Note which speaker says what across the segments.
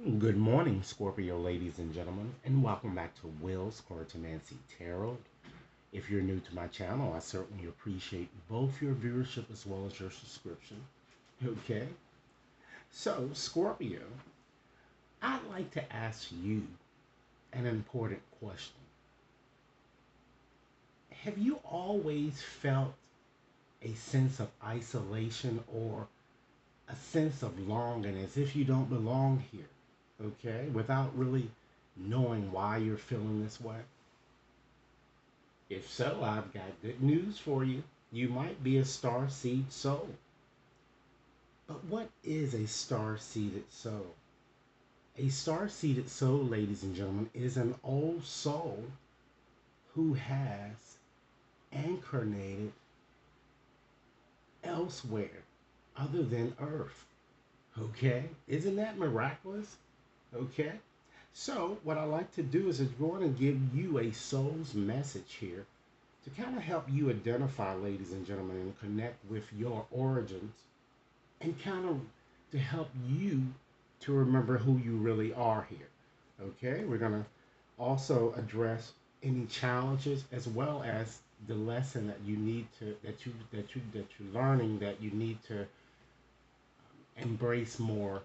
Speaker 1: Good morning, Scorpio ladies and gentlemen, and welcome back to Will's Cartomancy Tarot. If you're new to my channel, I certainly appreciate both your viewership as well as your subscription. Okay, so Scorpio, I'd like to ask you an important question. Have you always felt a sense of isolation or a sense of longing as if you don't belong here? Okay, without really knowing why you're feeling this way? If so, I've got good news for you. You might be a star seed soul. But what is a star seeded soul? A star seeded soul, ladies and gentlemen, is an old soul who has incarnated elsewhere other than Earth. Okay? Isn't that miraculous? Okay? So, what I like to do is going to give you a soul's message here to kind of help you identify, ladies and gentlemen, and connect with your origins and kind of to help you to remember who you really are here. Okay, we're going to also address any challenges as well as the lesson that you need to that you're learning that you need to embrace more,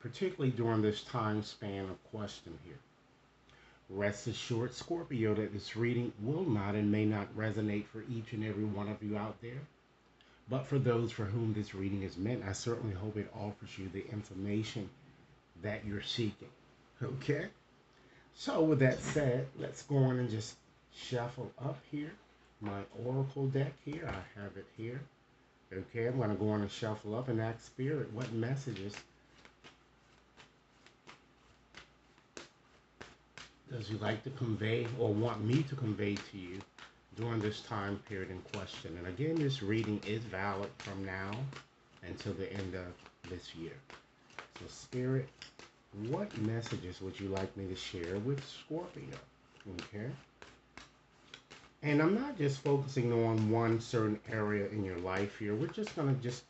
Speaker 1: particularly during this time span of question here. Rest assured, Scorpio, that this reading will not and may not resonate for each and every one of you out there. But for those for whom this reading is meant, I certainly hope it offers you the information that you're seeking. Okay? So, with that said, let's go on and just shuffle up here. My oracle deck here, I have it here. Okay, I'm going to go on and shuffle up and ask Spirit what messages does you like to convey or want me to convey to you during this time period in question. And again, this reading is valid from now until the end of this year. So, Spirit, what messages would you like me to share with Scorpio? Okay. And I'm not just focusing on one certain area in your life here. We're just going to just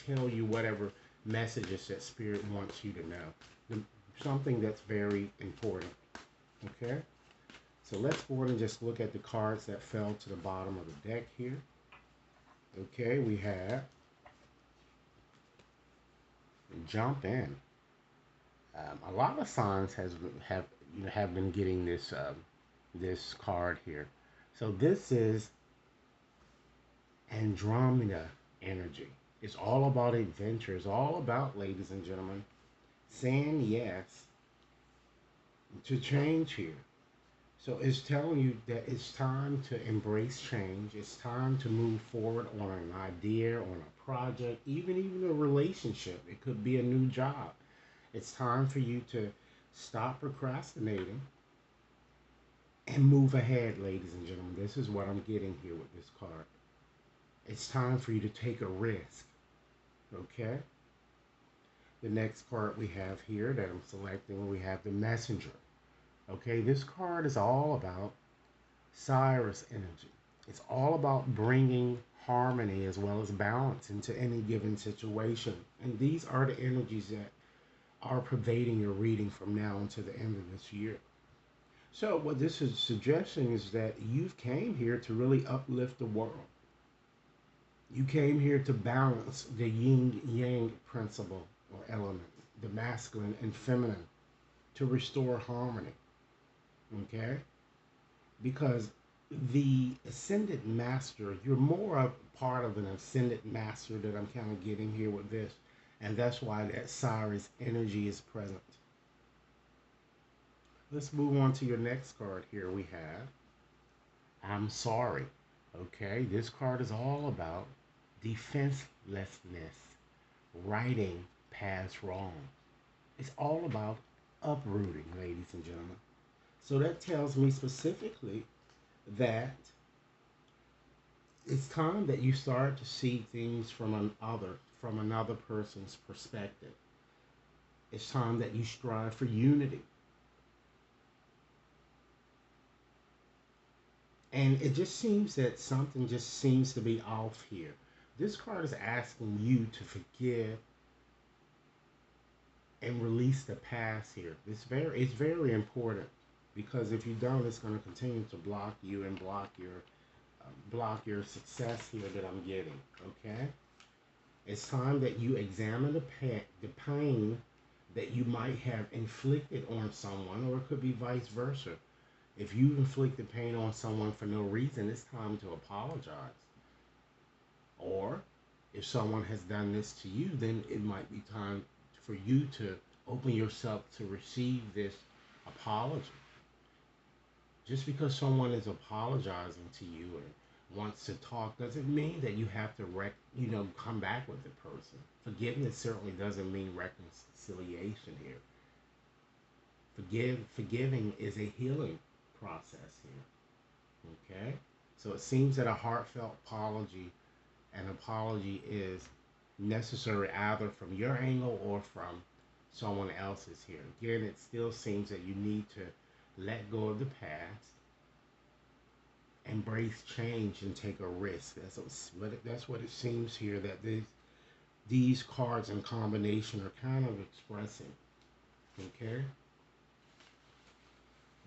Speaker 1: tell you whatever messages that Spirit wants you to know. Something that's very important. Okay. So let's go ahead and just look at the cards that fell to the bottom of the deck here. Okay, we have Jump In. A lot of signs have been getting this card here. So this is Andromeda energy. It's all about adventure. It's all about, ladies and gentlemen, saying yes to change here. So it's telling you that it's time to embrace change. It's time to move forward on an idea, on a project, even a relationship. It could be a new job. It's time for you to stop procrastinating and move ahead, ladies and gentlemen. This is what I'm getting here with this card. It's time for you to take a risk. Okay? The next card we have here that I'm selecting, we have the Messenger. Okay, this card is all about Cyrus energy. It's all about bringing harmony as well as balance into any given situation. And these are the energies that are pervading your reading from now until the end of this year. So what this is suggesting is that you've came here to really uplift the world. You came here to balance the yin yang principle or element, the masculine and feminine, to restore harmony. Okay? Because the ascended master, you're more a part of an ascended master that I'm kind of getting here with this. And that's why that Cyrus energy is present. Let's move on to your next card here. We have I'm sorry. Okay, this card is all about defenselessness, righting past wrong. It's all about uprooting, ladies and gentlemen. So that tells me specifically that it's time that you start to see things from another person's perspective. It's time that you strive for unity. And it just seems that something just seems to be off here. This card is asking you to forgive and release the past here. It's very important because if you don't, it's going to continue to block you and block your success here that I'm getting. Okay, it's time that you examine the pain that you might have inflicted on someone, or it could be vice versa. If you inflicted pain on someone for no reason, it's time to apologize. Or if someone has done this to you, then it might be time for you to open yourself to receive this apology. Just because someone is apologizing to you and wants to talk doesn't mean that you have to come back with the person. Forgiveness certainly doesn't mean reconciliation here. Forgiving is a healing process here. Okay? So it seems that a heartfelt apology, an apology is necessary either from your angle or from someone else's here. Again, it still seems that you need to let go of the past, embrace change, and take a risk. That's what it seems here that these cards in combination are kind of expressing. Okay?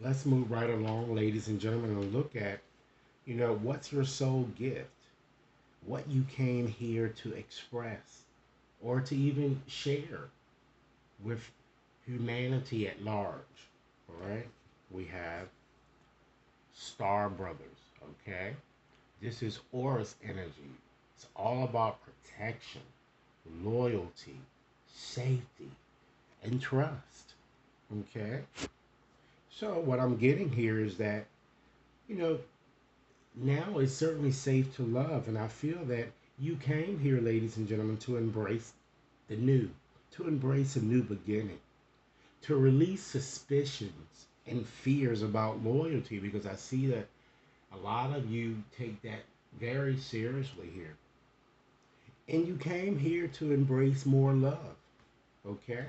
Speaker 1: Let's move right along, ladies and gentlemen, and look at, what's your soul gift? What you came here to express or to even share with humanity at large. All right? We have Star Brothers, okay? This is Aura's energy. It's all about protection, loyalty, safety, and trust, okay? So what I'm getting here is that, you know, now it's certainly safe to love, and I feel that you came here, ladies and gentlemen, to embrace the new, to embrace a new beginning, to release suspicions and fears about loyalty, because I see that a lot of you take that very seriously here. And you came here to embrace more love, okay?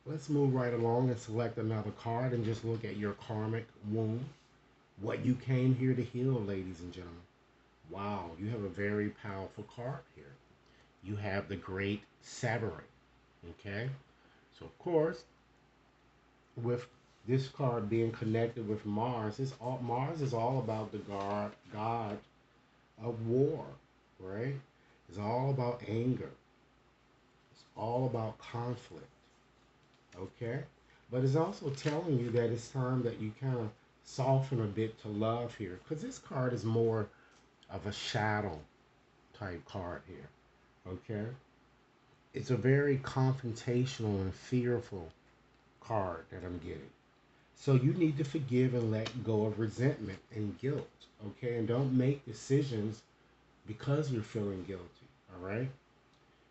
Speaker 1: Let's move right along and select another card and just look at your karmic wound. What you came here to heal, ladies and gentlemen. Wow, you have a very powerful card here. You have the Great Severing, okay? So, of course, with this card being connected with Mars, Mars is all about the god of war, right? It's all about anger. It's all about conflict, okay? But it's also telling you that it's time that you kind of soften a bit to love here, because this card is more of a shadow type card here, okay? It's a very confrontational and fearful card that I'm getting. So you need to forgive and let go of resentment and guilt, okay? And don't make decisions because you're feeling guilty, all right?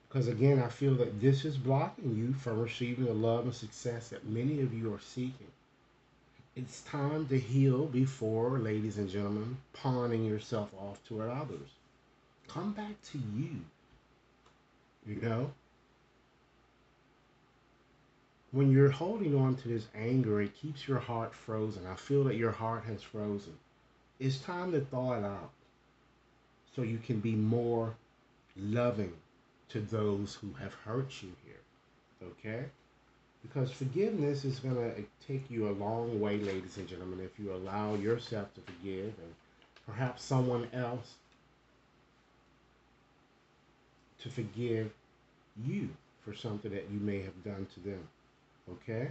Speaker 1: Because again, I feel that this is blocking you from receiving the love and success that many of you are seeking. It's time to heal before, ladies and gentlemen, pawning yourself off to others. Come back to you, you know? When you're holding on to this anger, it keeps your heart frozen. I feel that your heart has frozen. It's time to thaw it out so you can be more loving to those who have hurt you here, okay? Because forgiveness is going to take you a long way, ladies and gentlemen, if you allow yourself to forgive and perhaps someone else to forgive you for something that you may have done to them, okay?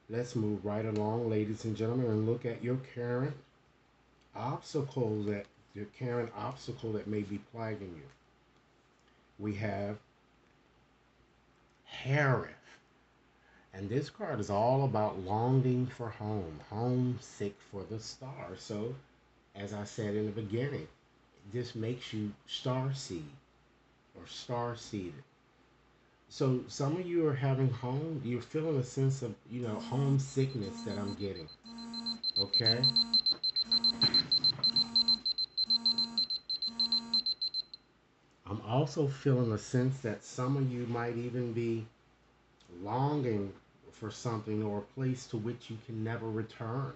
Speaker 1: Let's move right along, ladies and gentlemen, and look at your current obstacle that may be plaguing you. We have Harith. And this card is all about longing for home, homesick for the stars. So, as I said in the beginning, this makes you starseed or starseeded. So, some of you are having you're feeling a sense of, homesickness that I'm getting. Okay? I'm also feeling a sense that some of you might even be longing for something or a place to which you can never return.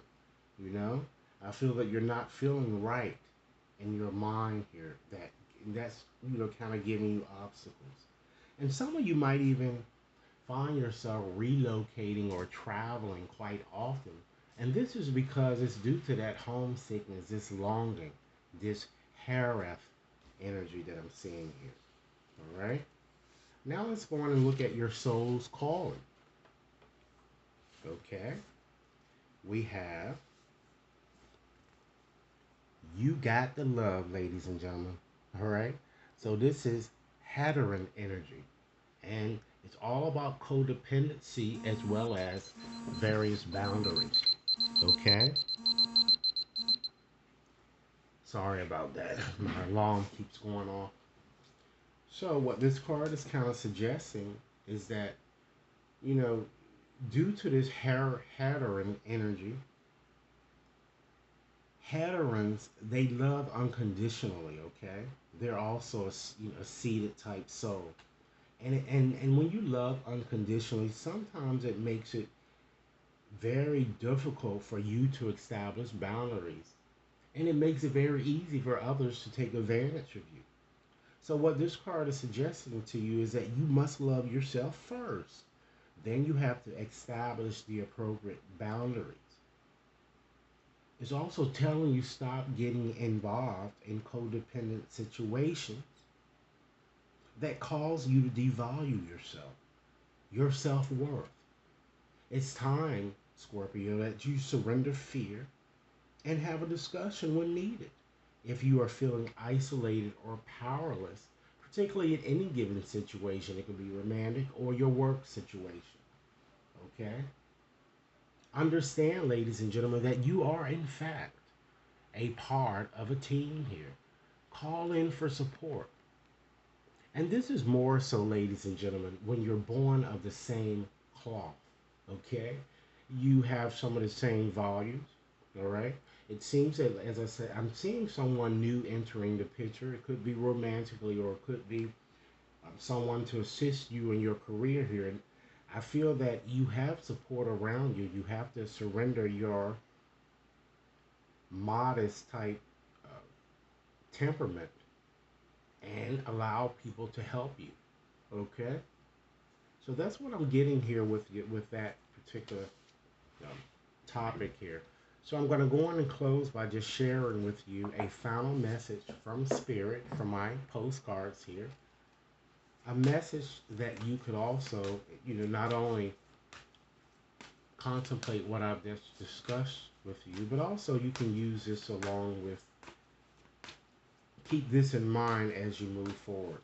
Speaker 1: I feel that you're not feeling right in your mind here, that that's, kind of giving you obstacles. And some of you might even find yourself relocating or traveling quite often. And this is because it's due to that homesickness, this longing, this hareth energy that I'm seeing here. All right? Now let's go on and look at your soul's calling. Okay? We have you got the love, ladies and gentlemen. All right? So this is Hatteran energy. And it's all about codependency as well as various boundaries. Okay? Sorry about that. My alarm keeps going off. So, what this card is kind of suggesting is that, you know, due to this Hatteran energy, Hatterans, they love unconditionally, okay? They're also a seated type soul. And when you love unconditionally, sometimes it makes it very difficult for you to establish boundaries. And it makes it very easy for others to take advantage of you. So, what this card is suggesting to you is that you must love yourself first. Then you have to establish the appropriate boundaries. It's also telling you stop getting involved in codependent situations that cause you to devalue yourself, your self worth. It's time, Scorpio, that you surrender fear and have a discussion when needed. If you are feeling isolated or powerless, particularly in any given situation, it could be romantic or your work situation. Okay? Understand, ladies and gentlemen, that you are, in fact, a part of a team here. Call in for support. And this is more so, ladies and gentlemen, when you're born of the same cloth. Okay? You have some of the same values. All right? It seems that, as I said, I'm seeing someone new entering the picture. It could be romantically or it could be someone to assist you in your career here. And I feel that you have support around you. You have to surrender your modest type uh, temperament and allow people to help you. Okay, so that's what I'm getting here with that particular um, topic here. So I'm going to go on and close by just sharing with you a final message from Spirit from my postcards here. A message that you could also, not only contemplate what I've just discussed with you, but also you can use this along with, keep this in mind as you move forward.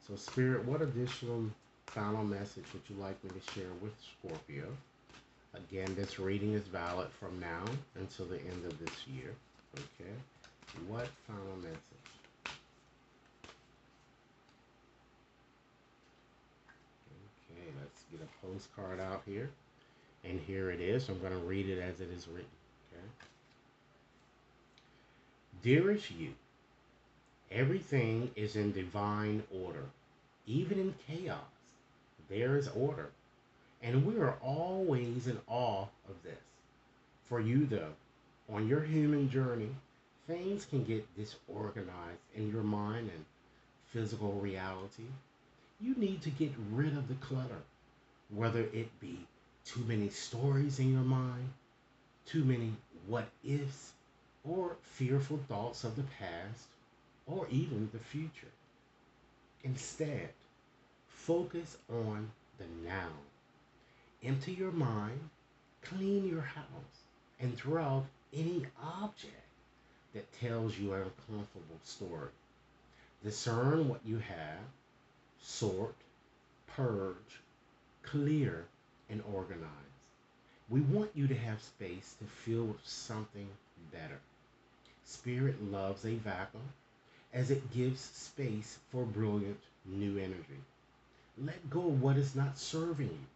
Speaker 1: So, Spirit, what additional final message would you like me to share with Scorpio? Again, this reading is valid from now until the end of this year. Okay. What final message? Okay, let's get a postcard out here. And here it is. I'm going to read it as it is written. Okay. Dearest you, everything is in divine order. Even in chaos, there is order. And we are always in awe of this. For you, though, on your human journey, things can get disorganized in your mind and physical reality. You need to get rid of the clutter, whether it be too many stories in your mind, too many what ifs, or fearful thoughts of the past, or even the future. Instead, focus on the now. Empty your mind, clean your house, and throw out any object that tells you an uncomfortable story. Discern what you have, sort, purge, clear, and organize. We want you to have space to fill with something better. Spirit loves a vacuum as it gives space for brilliant new energy. Let go of what is not serving you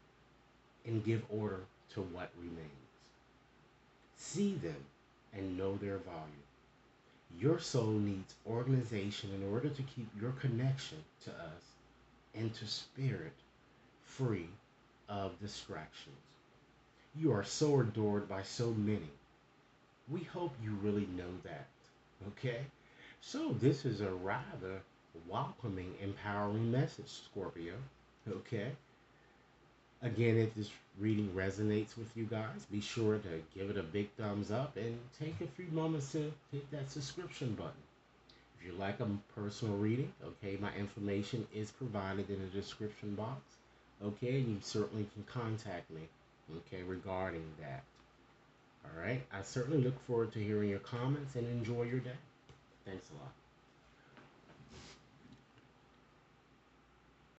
Speaker 1: and give order to what remains. See them and know their value. Your soul needs organization in order to keep your connection to us and to spirit free of distractions. You are so adored by so many. We hope you really know that. Okay? So this is a rather welcoming, empowering message, Scorpio. Okay. Again, if this reading resonates with you guys, be sure to give it a big thumbs up and take a few moments to hit that subscription button. If you like a personal reading, okay, my information is provided in the description box. Okay, and you certainly can contact me, okay, regarding that. All right, I certainly look forward to hearing your comments and enjoy your day. Thanks a lot.